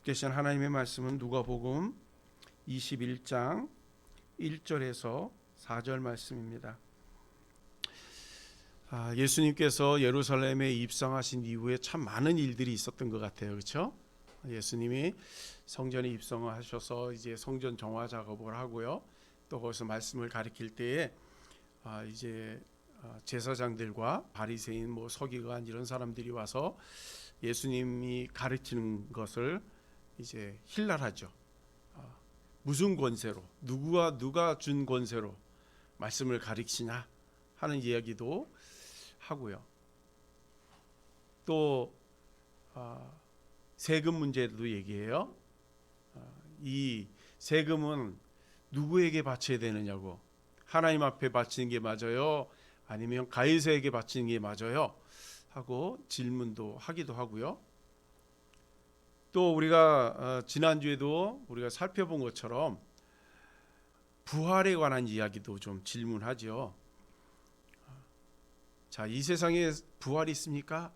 복되신 하나님의 말씀은 누가복음 21장 1절에서 4절 말씀입니다. 예수님께서 예루살렘에 입성하신 이후에 참 많은 일들이 있었던 것 같아요. 그렇죠? 예수님이 성전에 입성하셔서 이제 성전 정화 작업을 하고요. 또 거기서 말씀을 가리킬 때에 이제 제사장들과 바리새인, 서기관 이런 사람들이 와서 예수님이 가르치는 것을 이제 힐랄하죠. 무슨 권세로, 누가 준 권세로 말씀을 가르치냐 하는 이야기도 하고요. 또 세금 문제도 얘기해요. 이 세금은 누구에게 바쳐야 되느냐고, 하나님 앞에 바치는 게 맞아요? 아니면 가이사에게 바치는 게 맞아요? 하고 질문도 하기도 하고요. 또 우리가 지난주에도 우리가 살펴본 것처럼 부활에 관한 이야기도 좀 질문하죠. 자, 이 세상에 부활이 있습니까?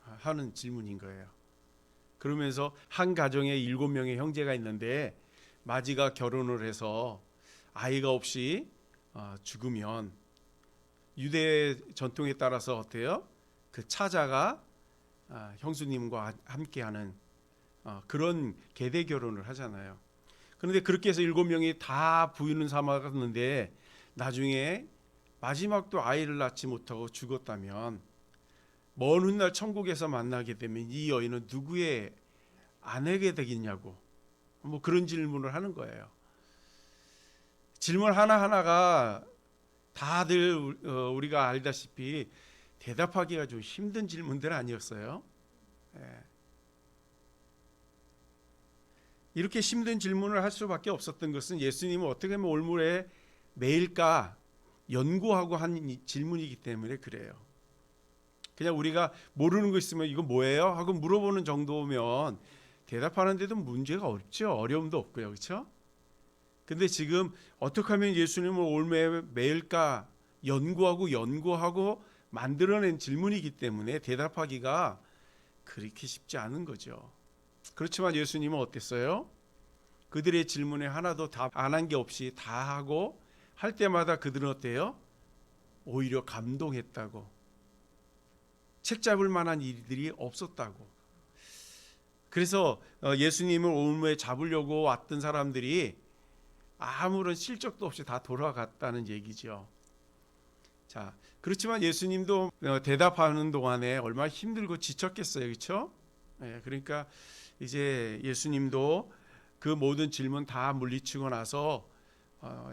하는 질문인 거예요. 그러면서 한 가정에 7명의 형제가 있는데 마지가 결혼을 해서 아이가 없이 죽으면 유대 전통에 따라서 어때요? 그 차자가 형수님과 함께하는 그런 계대 결혼을 하잖아요. 그런데 그렇게 해서 7명이 다 부인을 삼았는데 나중에 마지막도 아이를 낳지 못하고 죽었다면 먼 훗날 천국에서 만나게 되면 이 여인은 누구의 아내가 되겠냐고, 그런 질문을 하는 거예요. 질문 하나하나가 다들 우리가 알다시피 대답하기가 좀 힘든 질문들 아니었어요? 이렇게 힘든 질문을 할 수밖에 없었던 것은 예수님은 어떻게 하면 올무에 매일까 연구하고 한 질문이기 때문에 그래요. 그냥 우리가 모르는 거 있으면 이거 뭐예요? 하고 물어보는 정도면 대답하는데도 문제가 없죠. 어려움도 없고요. 그렇죠? 근데 지금 어떻게 하면 예수님을 올무에 매일까 연구하고 만들어낸 질문이기 때문에 대답하기가 그렇게 쉽지 않은 거죠. 그렇지만 예수님은 어땠어요? 그들의 질문에 하나도 답 안 한 게 없이 다 하고 할 때마다 그들은 어때요? 오히려 감동했다고. 책 잡을 만한 일들이 없었다고. 그래서 예수님을 올무에 잡으려고 왔던 사람들이 아무런 실적도 없이 다 돌아갔다는 얘기죠. 자, 그렇지만 예수님도 대답하는 동안에 얼마나 힘들고 지쳤겠어요. 그렇죠? 그러니까 이제 예수님도 그 모든 질문 다 물리치고 나서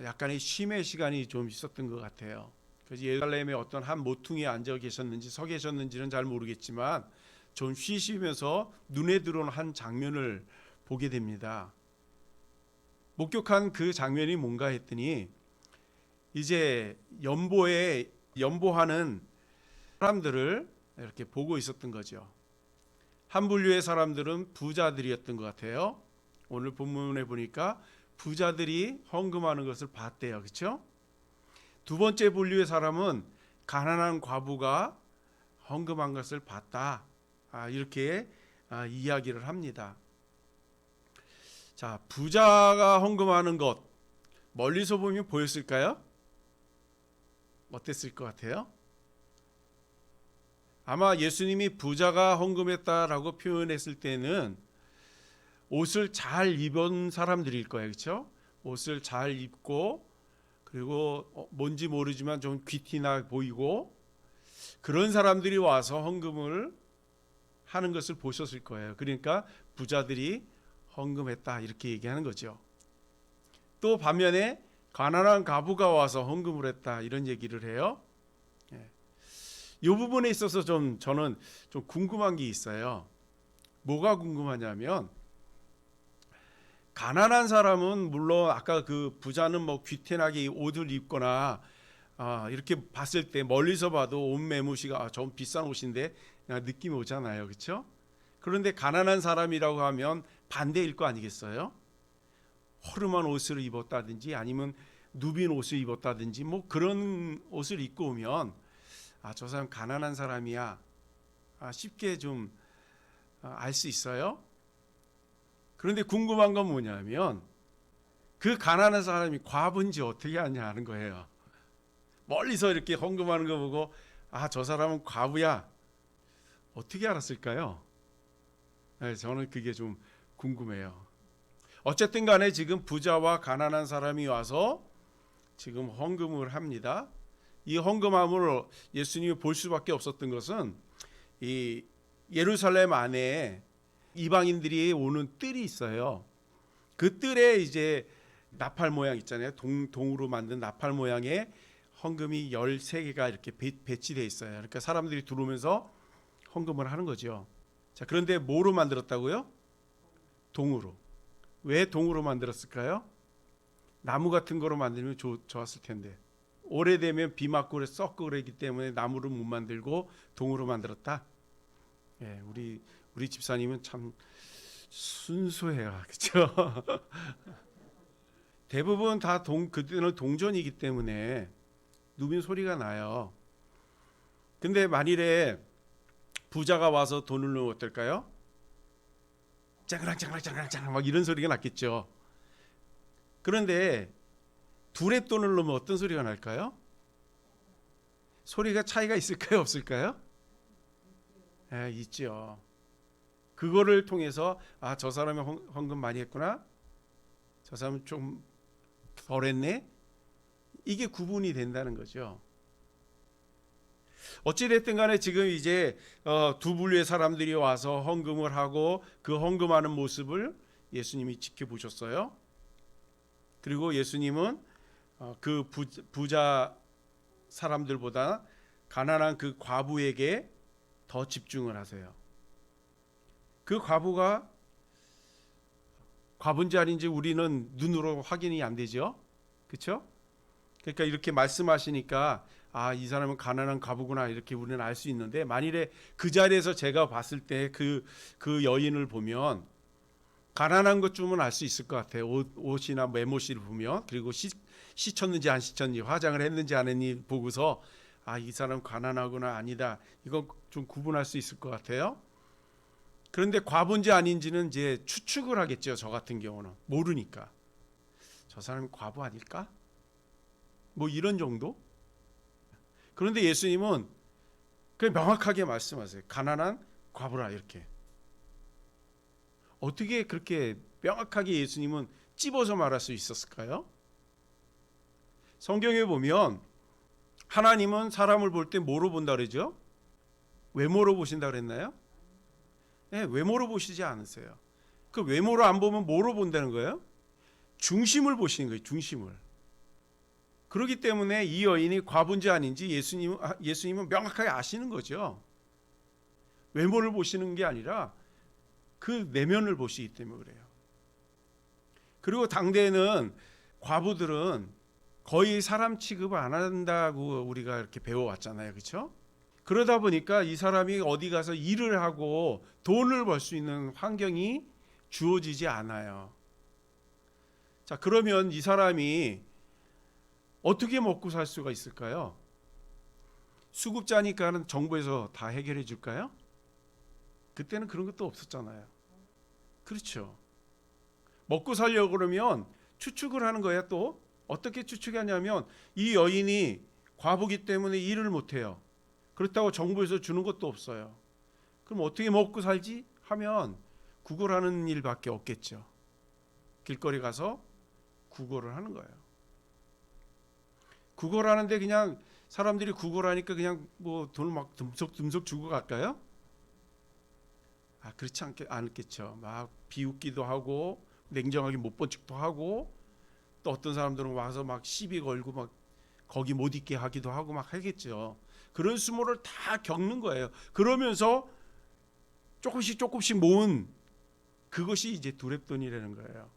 약간의 쉼의 시간이 좀 있었던 것 같아요. 그래서 예루살렘에 어떤 한 모퉁이에 앉아 계셨는지 서 계셨는지는 잘 모르겠지만 좀 쉬시면서 눈에 들어오는 한 장면을 보게 됩니다. 목격한 그 장면이 뭔가 했더니 이제 연보하는 사람들을 이렇게 보고 있었던 거죠. 한 분류의 사람들은 부자들이었던 것 같아요. 오늘 본문에 보니까 부자들이 헌금하는 것을 봤대요. 그렇죠? 두 번째 분류의 사람은 가난한 과부가 헌금한 것을 봤다. 이렇게 이야기를 합니다. 자, 부자가 헌금하는 것 멀리서 보면 보였을까요? 어땠을 것 같아요? 아마 예수님이 부자가 헌금했다라고 표현했을 때는 옷을 잘 입은 사람들일 거예요. 그렇죠? 옷을 잘 입고 그리고 뭔지 모르지만 좀 귀티나 보이고 그런 사람들이 와서 헌금을 하는 것을 보셨을 거예요. 그러니까 부자들이 헌금했다 이렇게 얘기하는 거죠. 또 반면에 가난한 과부가 와서 헌금을 했다 이런 얘기를 해요. 이 부분에 있어서 저는 좀 궁금한 게 있어요. 뭐가 궁금하냐면 가난한 사람은 물론 아까 그 부자는 귀티나게 옷을 입거나 이렇게 봤을 때 멀리서 봐도 옷 매무시가 좀 비싼 옷인데 느낌이 오잖아요. 그렇죠? 그런데 가난한 사람이라고 하면 반대일 거 아니겠어요? 허름한 옷을 입었다든지 아니면 누빈 옷을 입었다든지 그런 옷을 입고 오면 저 사람 가난한 사람이야 쉽게 좀 알 수 있어요. 그런데 궁금한 건 뭐냐면 그 가난한 사람이 과부인지 어떻게 아냐는 거예요. 멀리서 이렇게 헌금하는 거 보고 아, 저 사람은 과부야. 어떻게 알았을까요? 네, 저는 그게 좀 궁금해요. 어쨌든 간에 지금 부자와 가난한 사람이 와서 지금 헌금을 합니다. 이 헌금함을 예수님이 볼 수밖에 없었던 것은 이 예루살렘 안에 이방인들이 오는 뜰이 있어요. 그 뜰에 이제 나팔 모양 있잖아요. 동으로 만든 나팔 모양의 헌금이 13개가 이렇게 배치되어 있어요. 그러니까 사람들이 들어오면서 헌금을 하는 거죠. 자, 그런데 뭐로 만들었다고요? 동으로. 왜 동으로 만들었을까요? 나무 같은 거로 만들면 좋았을 텐데. 오래되면 비 맞고 썩고 그러기 때문에 나무로 못 만들고 동으로 만들었다. 예, 우리 집사님은 참 순수해요. 그렇죠? 대부분 다 그때는 동전이기 때문에 누민 소리가 나요. 근데 만일에 부자가 와서 돈을 넣으면 어떨까요? 짱랑짱랑짱랑짱랑 막 이런 소리가 났겠죠. 그런데 둘의 돈을 넣으면 어떤 소리가 날까요? 소리가 차이가 있을까요? 없을까요? 네, 있죠. 그거를 통해서 아, 저 사람이 헌금 많이 했구나. 저 사람은 좀 덜 했네. 이게 구분이 된다는 거죠. 어찌됐든 간에 지금 이제 두 분류의 사람들이 와서 헌금을 하고 그 헌금하는 모습을 예수님이 지켜보셨어요. 그리고 예수님은 그 부자 사람들보다 가난한 그 과부에게 더 집중을 하세요. 그 과부가 과부인지 아닌지 우리는 눈으로 확인이 안 되죠. 그렇죠? 그러니까 이렇게 말씀하시니까 아, 이 사람은 가난한 과부구나 이렇게 우리는 알 수 있는데 만일에 그 자리에서 제가 봤을 때 그 여인을 보면 가난한 것쯤은 알 수 있을 것 같아요. 옷이나 메모시를 보면 그리고 씻었는지 안 씻었는지 화장을 했는지 안 했는지 보고서 아, 이 사람 가난하구나 아니다 이건 좀 구분할 수 있을 것 같아요. 그런데 과부인지 아닌지는 이제 추측을 하겠죠. 저 같은 경우는 모르니까 저 사람이 과부 아닐까? 뭐 이런 정도? 그런데 예수님은 그냥 명확하게 말씀하세요. 가난한 과부라 이렇게. 어떻게 그렇게 명확하게 예수님은 찝어서 말할 수 있었을까요? 성경에 보면 하나님은 사람을 볼 때 뭐로 본다 그러죠? 외모로 보신다 그랬나요? 네, 외모로 보시지 않으세요. 그 외모로 안 보면 뭐로 본다는 거예요? 중심을 보시는 거예요. 중심을. 그렇기 때문에 이 여인이 과부인지 아닌지 예수님은 명확하게 아시는 거죠. 외모를 보시는 게 아니라 그 내면을 보시기 때문에 그래요. 그리고 당대에는 과부들은 거의 사람 취급을 안 한다고 우리가 이렇게 배워왔잖아요. 그렇죠? 그러다 보니까 이 사람이 어디 가서 일을 하고 돈을 벌 수 있는 환경이 주어지지 않아요. 자, 그러면 이 사람이 어떻게 먹고 살 수가 있을까요? 수급자니까는 정부에서 다 해결해 줄까요? 그때는 그런 것도 없었잖아요. 그렇죠. 먹고 살려고 그러면 추측을 하는 거예요. 또 어떻게 추측하냐면 이 여인이 과부기 때문에 일을 못해요. 그렇다고 정부에서 주는 것도 없어요. 그럼 어떻게 먹고 살지? 하면 구걸하는 일밖에 없겠죠. 길거리 가서 구걸을 하는 거예요. 구걸하는데 그냥 사람들이 구걸하니까 그냥 뭐 돈을 막 듬석듬석 주고 갈까요? 아, 그렇지 않겠죠. 막 비웃기도 하고 냉정하게 못 본 척도 하고 또 어떤 사람들은 와서 막 시비 걸고 막 거기 못 있게 하기도 하고 막 하겠죠. 그런 수모를 다 겪는 거예요. 그러면서 조금씩 모은 그것이 이제 두렙돈이라는 거예요.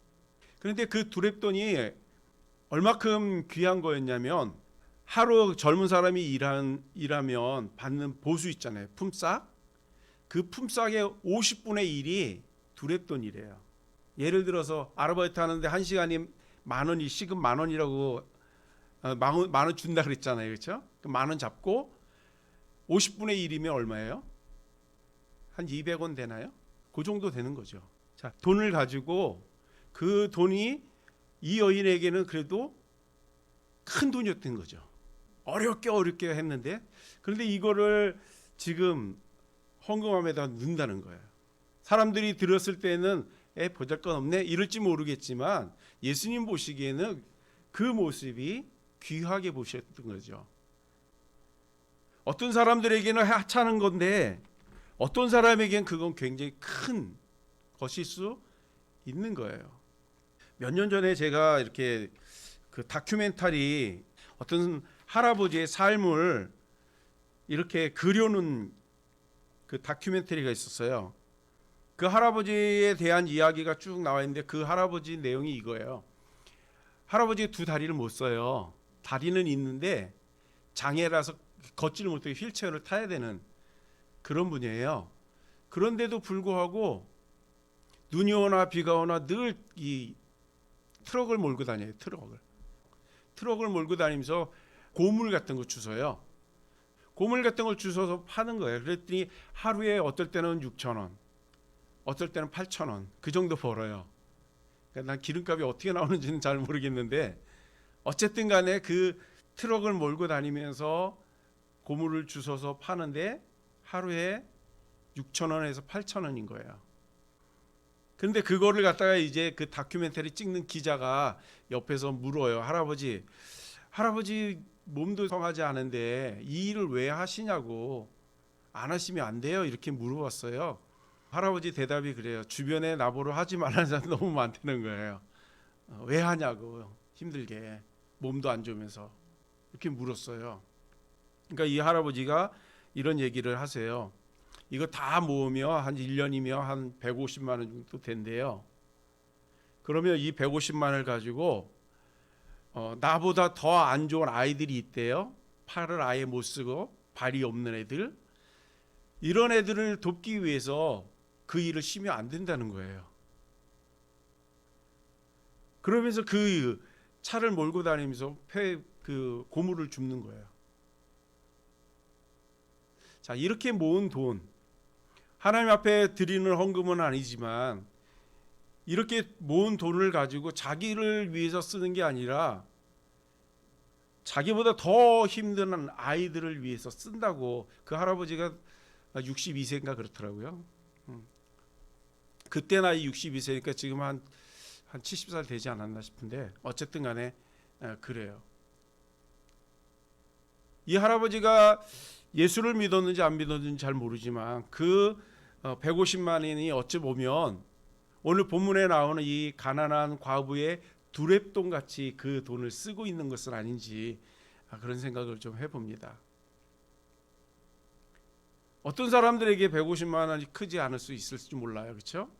그런데 그 두렙돈이 얼마큼 귀한 거였냐면 하루 젊은 사람이 일하면 받는 보수 있잖아요. 품삯. 그 품삯의 50분의 1이 두렙돈이래요. 예를 들어서 아르바이트 하는데 1시간이 만 원이 시급 만 원이라고 만 원 준다 그랬잖아요. 그렇죠? 만 원 잡고 50분의 1이면 얼마예요? 한 200원 되나요? 그 정도 되는 거죠. 자, 돈을 가지고 그 돈이 이 여인에게는 그래도 큰 돈이었던 거죠. 어렵게 했는데, 그런데 이거를 지금 헌금함에다 넣는다는 거예요. 사람들이 들었을 때는 보잘것없네 이럴지 모르겠지만 예수님 보시기에는 그 모습이 귀하게 보셨던 거죠. 어떤 사람들에게는 하찮은 건데 어떤 사람에게는 그건 굉장히 큰 것일 수 있는 거예요. 몇 년 전에 제가 이렇게 그 다큐멘터리 어떤 할아버지의 삶을 이렇게 그려놓은 그 다큐멘터리가 있었어요. 그 할아버지에 대한 이야기가 쭉 나와 있는데 그 할아버지 내용이 이거예요. 할아버지가 두 다리를 못 써요. 다리는 있는데 장애라서 걷지를 못하게 휠체어를 타야 되는 그런 분이에요. 그런데도 불구하고 눈이 오나 비가 오나 늘 이 트럭을 몰고 다녀요. 트럭을 몰고 다니면서 고물 같은 거 주워요. 고물 같은 걸 주워서 파는 거예요. 그랬더니 하루에 어떨 때는 6,000원, 어떨 때는 8,000원 그 정도 벌어요. 그러니까 난 기름값이 어떻게 나오는지는 잘 모르겠는데 어쨌든 간에 그 트럭을 몰고 다니면서 고물을 주워서 파는데 하루에 6,000원에서 8,000원인 거예요. 그런데 그거를 갖다가 이제 그 다큐멘터리 찍는 기자가 옆에서 물어요. 할아버지 몸도 성하지 않은데 이 일을 왜 하시냐고, 안 하시면 안 돼요 이렇게 물어봤어요. 할아버지 대답이 그래요. 주변에 나보러 하지 말라는 사람 너무 많다는 거예요. 왜 하냐고, 힘들게 몸도 안 좋으면서 이렇게 물었어요. 그러니까 이 할아버지가 이런 얘기를 하세요. 이거 다 모으면 한 1년이면 한 150만 원 정도 된대요. 그러면 이 150만 원을 가지고 나보다 더 안 좋은 아이들이 있대요. 팔을 아예 못 쓰고 발이 없는 애들. 이런 애들을 돕기 위해서 그 일을 쉬면 안 된다는 거예요. 그러면서 그 차를 몰고 다니면서 그 고물을 줍는 거예요. 자, 이렇게 모은 돈, 하나님 앞에 드리는 헌금은 아니지만 이렇게 모은 돈을 가지고 자기를 위해서 쓰는 게 아니라 자기보다 더 힘든 아이들을 위해서 쓴다고. 그 할아버지가 62세인가 그렇더라고요. 그때 나이 62세니까 지금 한 70살 되지 않았나 싶은데 어쨌든 간에 그래요. 이 할아버지가 예수를 믿었는지 안 믿었는지 잘 모르지만 그 150만 원이 어찌 보면 오늘 본문에 나오는 이 가난한 과부의 두랩돈 같이 그 돈을 쓰고 있는 것은 아닌지 그런 생각을 좀 해봅니다. 어떤 사람들에게 150만 원이 크지 않을 수 있을지 몰라요, 그렇죠?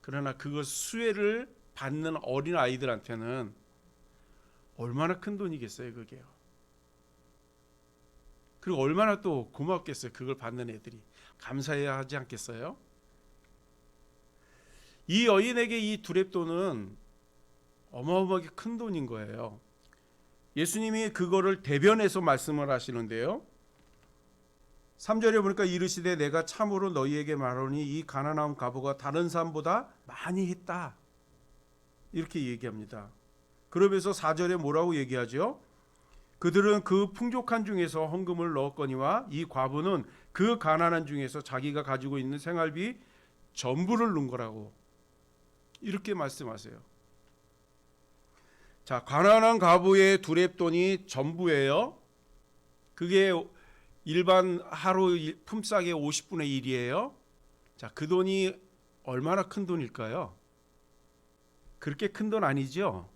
그러나 그것 수혜를 받는 어린 아이들한테는 얼마나 큰 돈이겠어요, 그게요. 그리고 얼마나 또 고맙겠어요, 그걸 받는 애들이. 감사해야 하지 않겠어요? 이 여인에게 이 두랩돈은 어마어마하게 큰 돈인 거예요. 예수님이 그거를 대변해서 말씀을 하시는데요. 3절에 보니까 이르시되 내가 참으로 너희에게 말하노니 이 가난한 과부가 다른 사람보다 많이 했다, 이렇게 얘기합니다. 그러면서 4절에 뭐라고 얘기하죠? 그들은 그 풍족한 중에서 헌금을 넣었거니와 이 과부는 그 가난한 중에서 자기가 가지고 있는 생활비 전부를 넣은 거라고 이렇게 말씀하세요. 자, 가난한 과부의 두랩돈이 전부예요. 그게 일반 하루 품삯의 50분의 1이에요. 자, 그 돈이 얼마나 큰 돈일까요? 그렇게 큰 돈 아니죠.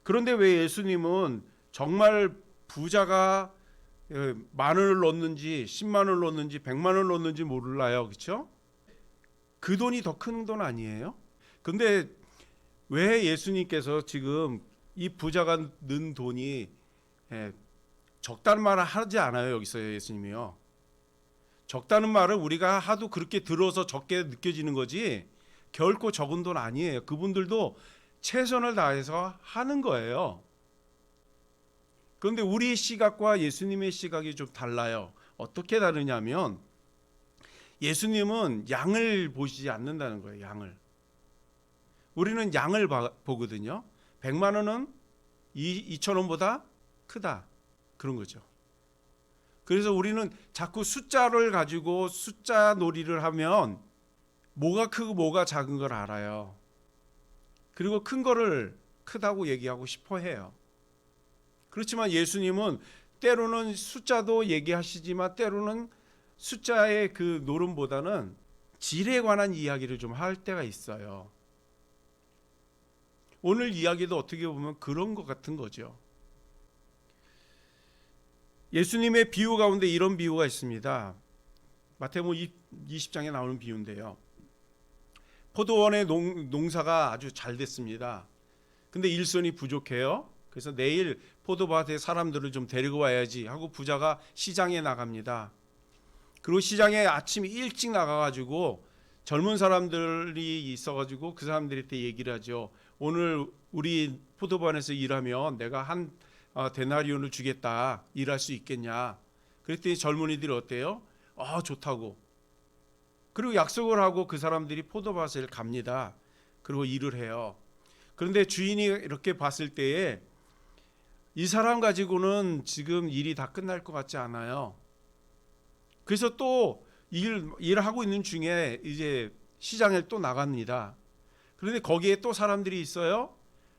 그런데 왜 예수님은 정말 부자가 만 원을 넣었는지 10만 원을 넣었는지 100만 원을 넣었는지 몰라요, 그렇죠? 그 돈이 더 큰 돈 아니에요? 근데 왜 예수님께서 지금 이 부자가 넣은 돈이 적다는 말을 하지 않아요, 여기서 예수님이요. 적다는 말은 우리가 하도 그렇게 들어서 적게 느껴지는 거지 결코 적은 돈 아니에요. 그분들도 최선을 다해서 하는 거예요. 그런데 우리 시각과 예수님의 시각이 좀 달라요. 어떻게 다르냐면 예수님은 양을 보시지 않는다는 거예요. 양을. 우리는 양을 보거든요. 100만 원은 2,000원보다 크다. 그런 거죠. 그래서 우리는 자꾸 숫자를 가지고 숫자 놀이를 하면 뭐가 크고 뭐가 작은 걸 알아요. 그리고 큰 거를 크다고 얘기하고 싶어 해요. 그렇지만 예수님은 때로는 숫자도 얘기하시지만 때로는 숫자의 그 노름보다는 질에 관한 이야기를 좀 할 때가 있어요. 오늘 이야기도 어떻게 보면 그런 것 같은 거죠. 예수님의 비유 가운데 이런 비유가 있습니다. 마태복음 20장에 나오는 비유인데요. 포도원의 농사가 아주 잘 됐습니다. 근데 일손이 부족해요. 그래서 내일 포도밭에 사람들을 좀 데리고 와야지 하고 부자가 시장에 나갑니다. 그리고 시장에 아침 일찍 나가가지고 젊은 사람들이 있어가지고 그 사람들한테 얘기를 하죠. 오늘 우리 포도밭에서 일하면 내가 한 데나리온을 주겠다. 일할 수 있겠냐. 그랬더니 젊은이들이 어때요? 좋다고. 그리고 약속을 하고 그 사람들이 포도밭을 갑니다. 그리고 일을 해요. 그런데 주인이 이렇게 봤을 때에 이 사람 가지고는 지금 일이 다 끝날 것 같지 않아요. 그래서 또 일을 하고 있는 중에 이제 시장에 또 나갑니다. 그런데 거기에 또 사람들이 있어요.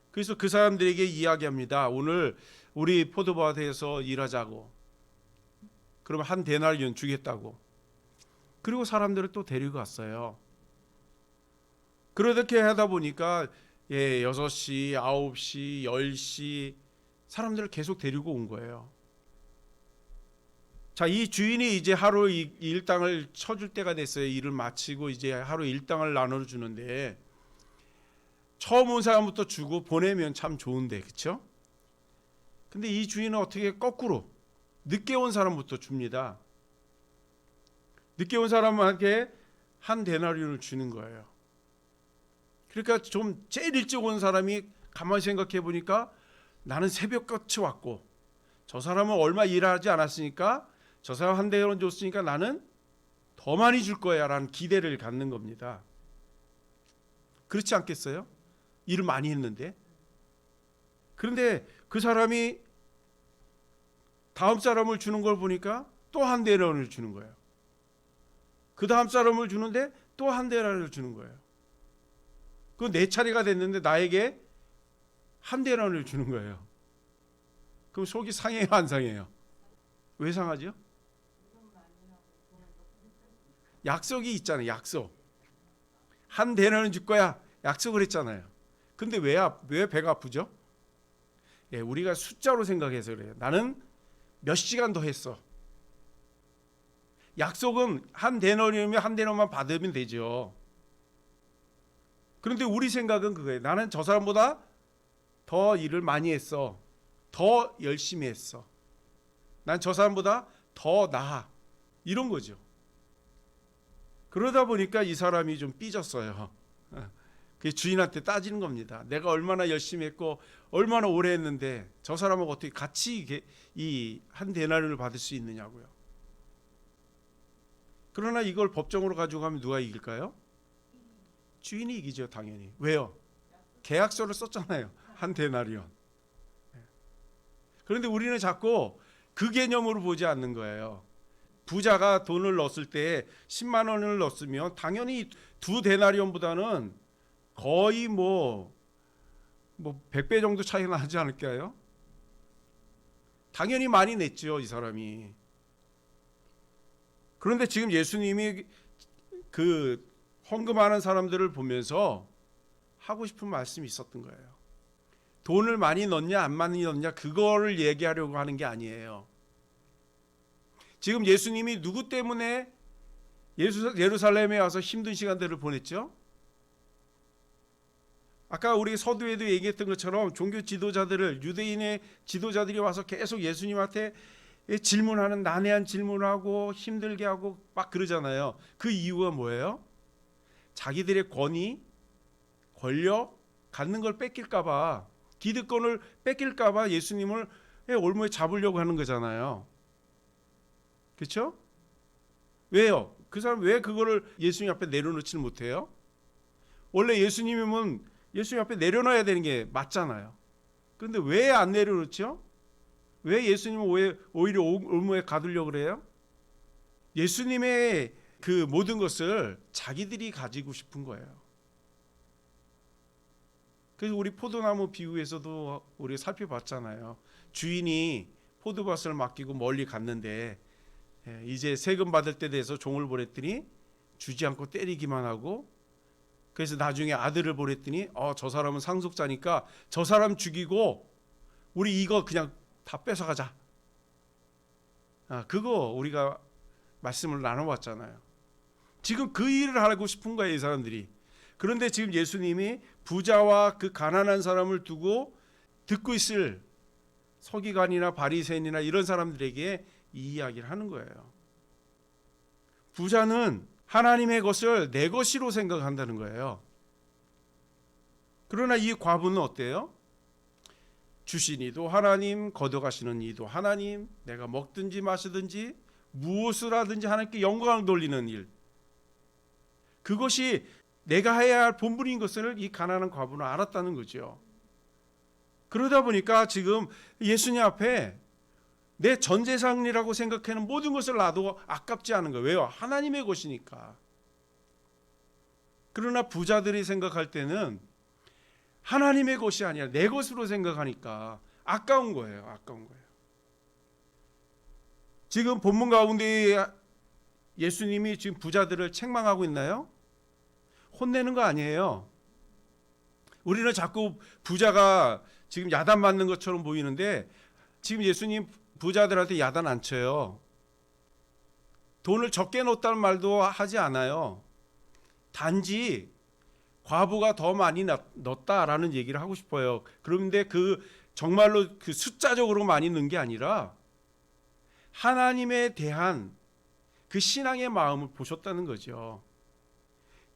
그래서 그 사람들에게 이야기합니다. 오늘 우리 포도밭에서 일하자고. 그러면 한 데나리온 주겠다고. 그리고 사람들을 또 데리고 갔어요. 그렇게 하다 보니까 6시, 9시, 10시 사람들을 계속 데리고 온 거예요. 자, 이 주인이 이제 하루 일당을 쳐줄 때가 됐어요. 일을 마치고 이제 하루 일당을 나눠주는데 처음 온 사람부터 주고 보내면 참 좋은데, 그렇죠? 근데 이 주인은 어떻게 거꾸로 늦게 온 사람부터 줍니다. 늦게 온 사람한테 한 데나리온을 주는 거예요. 그러니까 좀 제일 일찍 온 사람이 가만히 생각해 보니까 나는 새벽같이 왔고 저 사람은 얼마 일하지 않았으니까 저 사람 한 데나리온 줬으니까 나는 더 많이 줄 거야 라는 기대를 갖는 겁니다. 그렇지 않겠어요? 일을 많이 했는데. 그런데 그 사람이 다음 사람을 주는 걸 보니까 또 한 데나리온을 주는 거예요. 그 다음 사람을 주는데 또 한 데나리온을 주는 거예요. 그 내 차례가 됐는데 나에게 한 데나리온을 주는 거예요. 그럼 속이 상해요, 안 상해요? 왜 상하죠? 약속이 있잖아요. 약속. 한 데나리온 줄 거야. 약속을 했잖아요. 근데 왜 배가 아프죠? 우리가 숫자로 생각해서 그래요. 나는 몇 시간 더 했어. 약속은 한 데나리온이면 한 데나리온만 받으면 되죠. 그런데 우리 생각은 그거예요. 나는 저 사람보다 더 일을 많이 했어. 더 열심히 했어. 난 저 사람보다 더 나아. 이런 거죠. 그러다 보니까 이 사람이 좀 삐졌어요. 그 주인한테 따지는 겁니다. 내가 얼마나 열심히 했고 얼마나 오래 했는데 저 사람하고 어떻게 같이 이 한 데나리온을 받을 수 있느냐고요. 그러나 이걸 법정으로 가지고 가면 누가 이길까요? 주인이 이기죠, 당연히. 왜요? 계약서를 썼잖아요. 한 데나리온. 그런데 우리는 자꾸 그 개념으로 보지 않는 거예요. 부자가 돈을 넣었을 때 10만 원을 넣었으면 당연히 두 데나리온보다는 거의 뭐 100배 정도 차이가 나지 않을까요? 당연히 많이 냈죠, 이 사람이. 그런데 지금 예수님이 그 헌금하는 사람들을 보면서 하고 싶은 말씀이 있었던 거예요. 돈을 많이 넣냐 안 많이 넣냐 그거를 얘기하려고 하는 게 아니에요. 지금 예수님이 누구 때문에 예루살렘에 와서 힘든 시간들을 보냈죠? 아까 우리 서두에도 얘기했던 것처럼 종교 지도자들을 유대인의 지도자들이 와서 계속 예수님한테 질문하는 난해한 질문하고 힘들게 하고 막 그러잖아요. 그 이유가 뭐예요? 자기들의 권위, 권력 갖는 걸 뺏길까 봐, 기득권을 뺏길까 봐 예수님을 올무에 잡으려고 하는 거잖아요. 그렇죠? 왜요? 그 사람 왜 그거를 예수님 앞에 내려놓지는 못해요? 원래 예수님이면 예수님 앞에 내려놔야 되는 게 맞잖아요. 그런데 왜 안 내려놓죠? 왜 예수님은 오히려 올무에 가두려고 그래요? 예수님의 그 모든 것을 자기들이 가지고 싶은 거예요. 그래서 우리 포도나무 비유에서도 우리 살펴봤잖아요. 주인이 포도밭을 맡기고 멀리 갔는데 이제 세금 받을 때 돼서 종을 보냈더니 주지 않고 때리기만 하고, 그래서 나중에 아들을 보냈더니 저 사람은 상속자니까 저 사람 죽이고 우리 이거 그냥 다 뺏어가자. 그거 우리가 말씀을 나눠봤잖아요. 지금 그 일을 하고 싶은 거예요, 이 사람들이. 그런데 지금 예수님이 부자와 그 가난한 사람을 두고 듣고 있을 서기관이나 바리새인이나 이런 사람들에게 이 이야기를 하는 거예요. 부자는 하나님의 것을 내 것이로 생각한다는 거예요. 그러나 이 과부는 어때요? 주신 이도 하나님, 걷어가시는 이도 하나님, 내가 먹든지 마시든지 무엇을 하든지 하나님께 영광을 돌리는 일, 그것이 내가 해야 할 본분인 것을 이 가난한 과부는 알았다는 거죠. 그러다 보니까 지금 예수님 앞에 내 전 재산이라고 생각하는 모든 것을 놔도 아깝지 않은 거예요. 왜요? 하나님의 것이니까. 그러나 부자들이 생각할 때는 하나님의 것이 아니라 내 것으로 생각하니까 아까운 거예요. 아까운 거예요. 지금 본문 가운데 예수님이 지금 부자들을 책망하고 있나요? 혼내는 거 아니에요. 우리는 자꾸 부자가 지금 야단 맞는 것처럼 보이는데 지금 예수님 부자들한테 야단 안 쳐요. 돈을 적게 넣었다는 말도 하지 않아요. 단지 과부가 더 많이 넣었다라는 얘기를 하고 싶어요. 그런데 그 정말로 그 숫자적으로 많이 넣은 게 아니라 하나님에 대한 그 신앙의 마음을 보셨다는 거죠.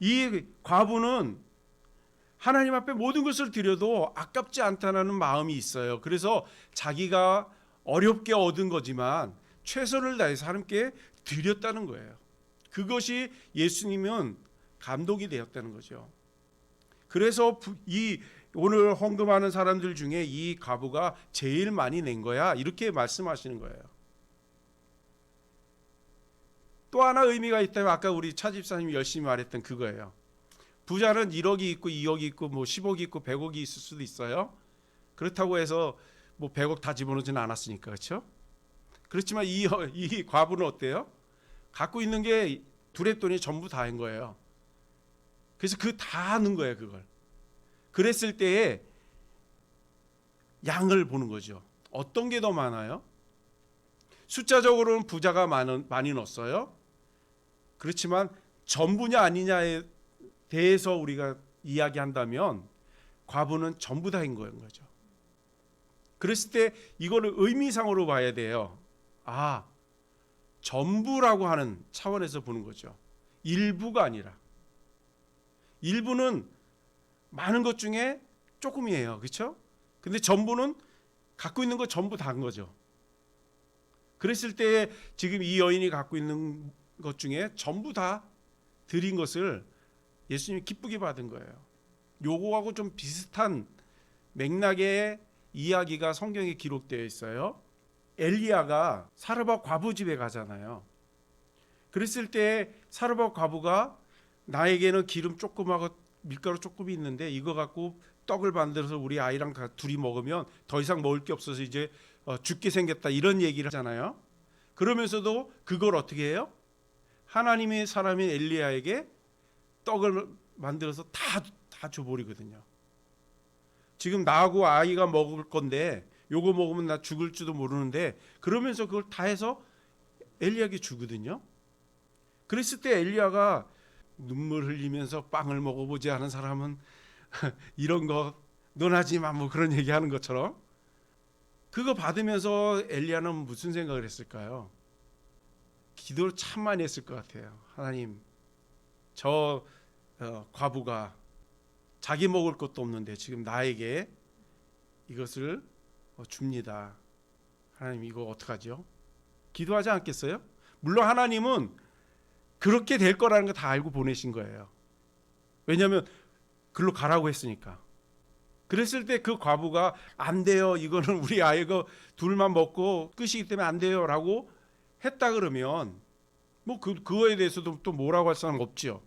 이 과부는 하나님 앞에 모든 것을 드려도 아깝지 않다는 마음이 있어요. 그래서 자기가 어렵게 얻은 거지만 최선을 다해서 하나님께 드렸다는 거예요. 그것이 예수님은 감동이 되었다는 거죠. 그래서 이 오늘 헌금하는 사람들 중에 이 과부가 제일 많이 낸 거야, 이렇게 말씀하시는 거예요. 또 하나 의미가 있다면 아까 우리 차 집사님이 열심히 말했던 그거예요. 부자는 1억이 있고 2억이 있고 뭐 10억이 있고 100억이 있을 수도 있어요. 그렇다고 해서 뭐 100억 다 집어넣지는 않았으니까, 그렇죠? 그렇지만 이 과부는 어때요? 갖고 있는 게 두레돈이 전부 다인 거예요. 그래서 그 다 하는 거예요, 그걸. 그랬을 때에 양을 보는 거죠. 어떤 게 더 많아요? 숫자적으로는 부자가 많이 넣었어요. 그렇지만 전부냐 아니냐에 대해서 우리가 이야기한다면 과부는 전부 다인 거죠. 그랬을 때 이거를 의미상으로 봐야 돼요. 전부라고 하는 차원에서 보는 거죠. 일부가 아니라. 일부는 많은 것 중에 조금이에요. 그렇죠? 근데 전부는 갖고 있는 거 전부 다인 거죠. 그랬을 때 지금 이 여인이 갖고 있는 것 중에 전부 다 드린 것을 예수님이 기쁘게 받은 거예요. 요거하고 좀 비슷한 맥락의 이야기가 성경에 기록되어 있어요. 엘리야가 사르밧 과부 집에 가잖아요. 그랬을 때 사르밧 과부가 나에게는 기름 조금하고 밀가루 조금이 있는데 이거 갖고 떡을 만들어서 우리 아이랑 둘이 먹으면 더 이상 먹을 게 없어서 이제 죽게 생겼다, 이런 얘기를 하잖아요. 그러면서도 그걸 어떻게 해요? 하나님의 사람인 엘리야에게 떡을 만들어서 다 줘버리거든요. 지금 나하고 아이가 먹을 건데 요거 먹으면 나 죽을지도 모르는데, 그러면서 그걸 다 해서 엘리야에게 주거든요. 그랬을 때 엘리야가 눈물 흘리면서 빵을 먹어보지 않은 사람은 이런 거 논하지 마, 뭐 그런 얘기하는 것처럼, 그거 받으면서 엘리야는 무슨 생각을 했을까요? 기도를 참 많이 했을 것 같아요. 하나님, 저 과부가 자기 먹을 것도 없는데 지금 나에게 이것을 줍니다. 하나님, 이거 어떡하죠? 기도하지 않겠어요? 물론 하나님은 그렇게 될 거라는 거 다 알고 보내신 거예요. 왜냐하면 글로 가라고 했으니까. 그랬을 때 그 과부가 안 돼요, 이거는 우리 아이가 둘만 먹고 끝이기 때문에 안 돼요 라고 했다 그러면 뭐 그거에 대해서도 또 뭐라고 할 사람 없죠.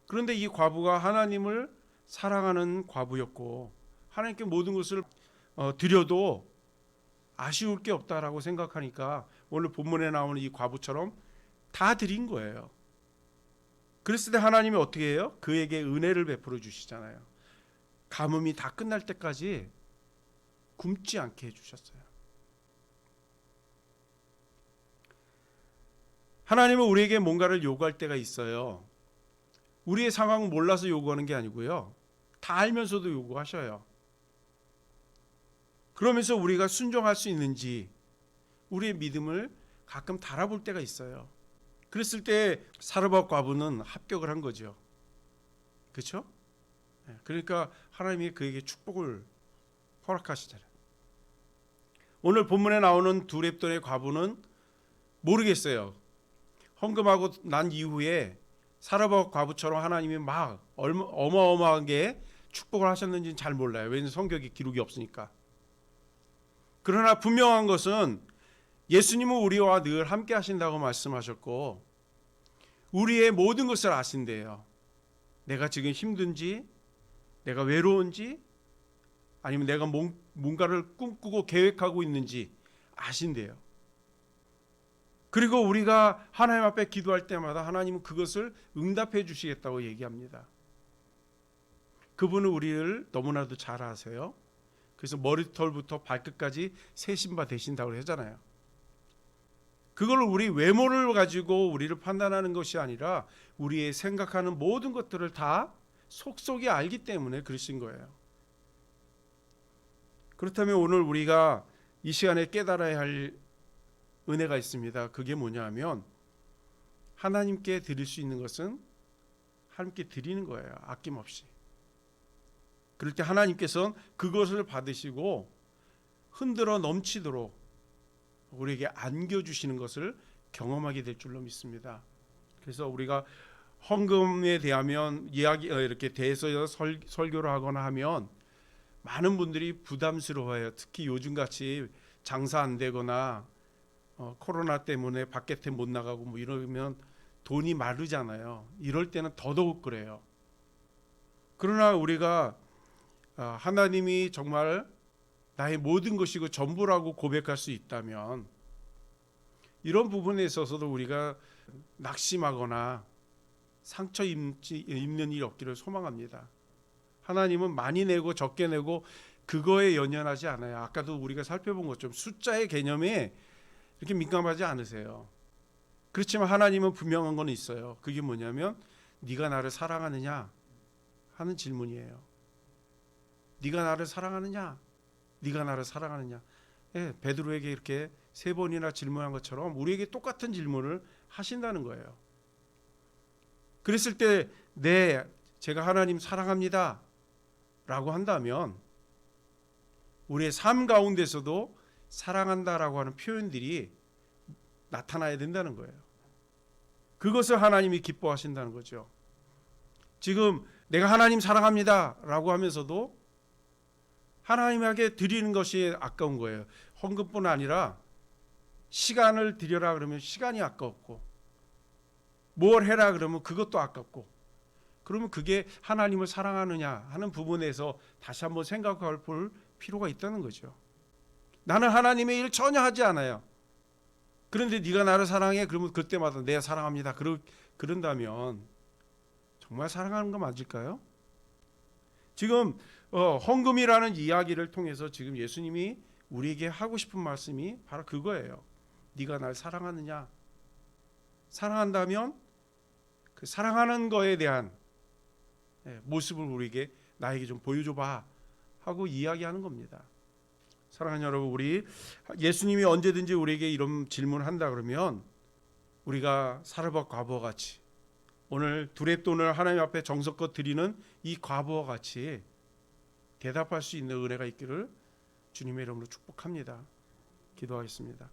그런데 이 과부가 하나님을 사랑하는 과부였고 하나님께 모든 것을 드려도 아쉬울 게 없다라고 생각하니까 오늘 본문에 나오는 이 과부처럼 다 드린 거예요. 그랬을 때 하나님이 어떻게 해요? 그에게 은혜를 베풀어 주시잖아요. 가뭄이 다 끝날 때까지 굶지 않게 해주셨어요. 하나님은 우리에게 뭔가를 요구할 때가 있어요. 우리의 상황을 몰라서 요구하는 게 아니고요, 다 알면서도 요구하셔요. 그러면서 우리가 순종할 수 있는지 우리의 믿음을 가끔 달아볼 때가 있어요. 그랬을 때 사르밧 과부는 합격을 한 거죠. 그렇죠? 그러니까 하나님이 그에게 축복을 허락하시잖아요. 오늘 본문에 나오는 두 렙돈의 과부는 모르겠어요. 헌금하고 난 이후에 사르밧 과부처럼 하나님이 막 어마어마하게 축복을 하셨는지는 잘 몰라요. 왜냐하면 성경에 기록이 없으니까. 그러나 분명한 것은 예수님은 우리와 늘 함께 하신다고 말씀하셨고 우리의 모든 것을 아신대요. 내가 지금 힘든지, 내가 외로운지, 아니면 내가 뭔가를 꿈꾸고 계획하고 있는지 아신대요. 그리고 우리가 하나님 앞에 기도할 때마다 하나님은 그것을 응답해 주시겠다고 얘기합니다. 그분은 우리를 너무나도 잘 아세요. 그래서 머리털부터 발끝까지 세신 바 되신다고 하잖아요. 그걸 우리 외모를 가지고 우리를 판단하는 것이 아니라 우리의 생각하는 모든 것들을 다 속속이 알기 때문에 그러신 거예요. 그렇다면 오늘 우리가 이 시간에 깨달아야 할 은혜가 있습니다. 그게 뭐냐면 하나님께 드릴 수 있는 것은 하나님께 드리는 거예요. 아낌없이. 그럴 때 하나님께서는 그것을 받으시고 흔들어 넘치도록 우리에게 안겨주시는 것을 경험하게 될 줄로 믿습니다. 그래서 우리가 헌금에 대하면 이렇게 대해서 설교를 하거나 하면 많은 분들이 부담스러워해요. 특히 요즘같이 장사 안 되거나 코로나 때문에 밖에 못 나가고 뭐 이러면 돈이 마르잖아요. 이럴 때는 더더욱 그래요. 그러나 우리가 하나님이 정말 나의 모든 것이고 전부라고 고백할 수 있다면 이런 부분에 있어서도 우리가 낙심하거나 상처 입는 일이 없기를 소망합니다. 하나님은 많이 내고 적게 내고 그거에 연연하지 않아요. 아까도 우리가 살펴본 것처럼 숫자의 개념에 이렇게 민감하지 않으세요. 그렇지만 하나님은 분명한 건 있어요. 그게 뭐냐면 네가 나를 사랑하느냐 하는 질문이에요. 네가 나를 사랑하느냐? 네가 나를 사랑하느냐? 예, 베드로에게 이렇게 3번이나 질문한 것처럼 우리에게 똑같은 질문을 하신다는 거예요. 그랬을 때 제가 하나님 사랑합니다 라고 한다면 우리의 삶 가운데서도 사랑한다라고 하는 표현들이 나타나야 된다는 거예요. 그것을 하나님이 기뻐하신다는 거죠. 지금 내가 하나님 사랑합니다 라고 하면서도 하나님에게 드리는 것이 아까운 거예요. 헌금뿐 아니라 시간을 드려라 그러면 시간이 아깝고 뭘 해라 그러면 그것도 아깝고 그러면 그게 하나님을 사랑하느냐 하는 부분에서 다시 한번 생각해 볼 필요가 있다는 거죠. 나는 하나님의 일 전혀 하지 않아요. 그런데 네가 나를 사랑해 그러면 그때마다 내가 사랑합니다. 그런다면 정말 사랑하는 거 맞을까요? 지금 헌금이라는 이야기를 통해서 지금 예수님이 우리에게 하고 싶은 말씀이 바로 그거예요. 네가 날 사랑하느냐? 사랑한다면 그 사랑하는 거에 대한 모습을 우리에게 나에게 좀 보여줘봐 하고 이야기하는 겁니다. 사랑하는 여러분, 우리 예수님이 언제든지 우리에게 이런 질문을 한다 그러면 우리가 사르밧 과부와 같이 오늘 두 렙돈을 하나님 앞에 정성껏 드리는 이 과부와 같이 대답할 수 있는 은혜가 있기를 주님의 이름으로 축복합니다. 기도하겠습니다.